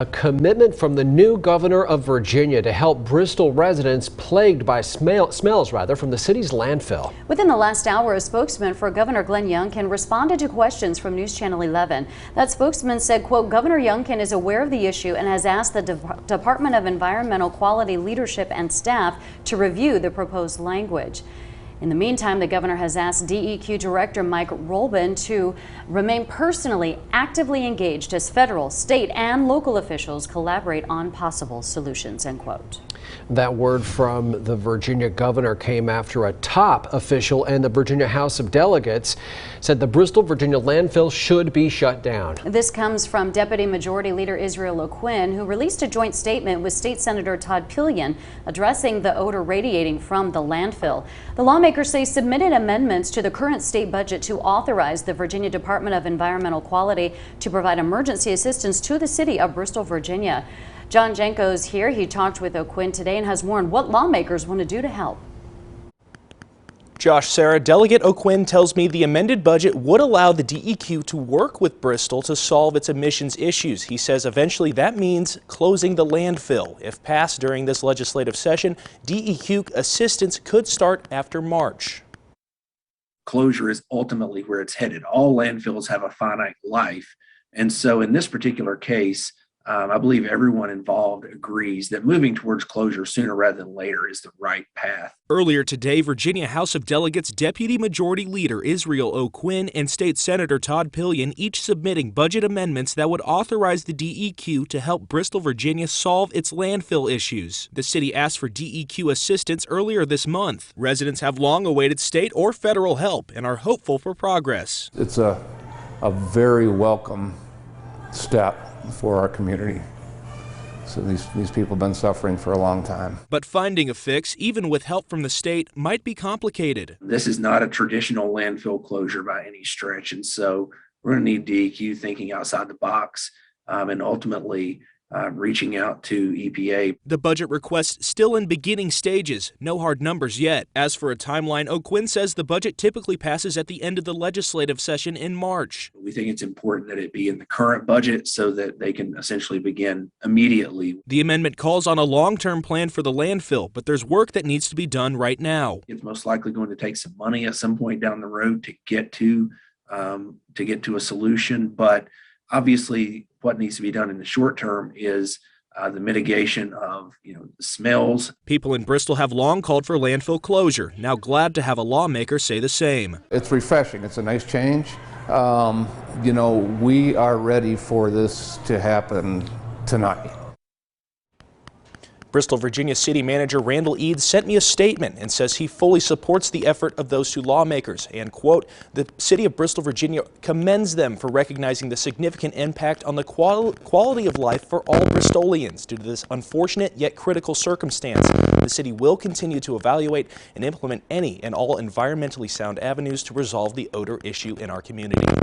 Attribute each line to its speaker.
Speaker 1: A commitment from the new governor of Virginia to help Bristol residents plagued by smells from the city's landfill.
Speaker 2: Within the last hour, a spokesman for Governor Glenn Youngkin responded to questions from News Channel 11. That spokesman said, quote, Governor Youngkin is aware of the issue and has asked the Department of Environmental Quality leadership and staff to review the proposed language. In the meantime, the governor has asked DEQ Director Mike Rolbin to remain personally actively engaged as federal, state, and local officials collaborate on possible solutions, end quote.
Speaker 1: That word from the Virginia governor came after a top official in the Virginia House of Delegates said the Bristol, Virginia landfill should be shut down.
Speaker 2: This comes from Deputy Majority Leader Israel O'Quinn, who released a joint statement with State Senator Todd Pillion addressing the odor radiating from the landfill. The lawmakers say submitted amendments to the current state budget to authorize the Virginia Department of Environmental Quality to provide emergency assistance to the city of Bristol, Virginia. John Janko's here. He talked with O'Quinn today and has more on what lawmakers want to do to help.
Speaker 3: Josh, Sarah, Delegate O'Quinn tells me the amended budget would allow the DEQ to work with Bristol to solve its emissions issues. He says eventually that means closing the landfill. If passed during this legislative session, DEQ assistance could start after March.
Speaker 4: Closure is ultimately where it's headed. All landfills have a finite life. And so in this particular case, I believe everyone involved agrees that moving towards closure sooner rather than later is the right path.
Speaker 3: Earlier today, Virginia House of Delegates Deputy Majority Leader Israel O'Quinn and State Senator Todd Pillion each submitting budget amendments that would authorize the DEQ to help Bristol, Virginia solve its landfill issues. The city asked for DEQ assistance earlier this month. Residents have long awaited state or federal help and are hopeful for progress.
Speaker 5: It's a very welcome step for our community. So these people have been suffering for a long time.
Speaker 3: But finding a fix, even with help from the state, might be complicated.
Speaker 4: This is not a traditional landfill closure by any stretch, and so we're going to need DEQ thinking outside the box and ultimately reaching out to EPA.
Speaker 3: The budget request still in beginning stages. No hard numbers yet. As for a timeline, O'Quinn says the budget typically passes at the end of the legislative session in March.
Speaker 4: We think it's important that it be in the current budget so that they can essentially begin immediately.
Speaker 3: The amendment calls on a long-term plan for the landfill, but there's work that needs to be done right now.
Speaker 4: It's most likely going to take some money at some point down the road to get to a solution, but obviously, what needs to be done in the short term is the mitigation of the smells.
Speaker 3: People in Bristol have long called for landfill closure. Now glad to have a lawmaker say the same.
Speaker 5: It's refreshing. It's a nice change. We are ready for this to happen tonight.
Speaker 3: Bristol, Virginia City Manager Randall Eads sent me a statement and says he fully supports the effort of those two lawmakers and, quote, the city of Bristol, Virginia commends them for recognizing the significant impact on the quality of life for all Bristolians due to this unfortunate yet critical circumstance. The city will continue to evaluate and implement any and all environmentally sound avenues to resolve the odor issue in our community.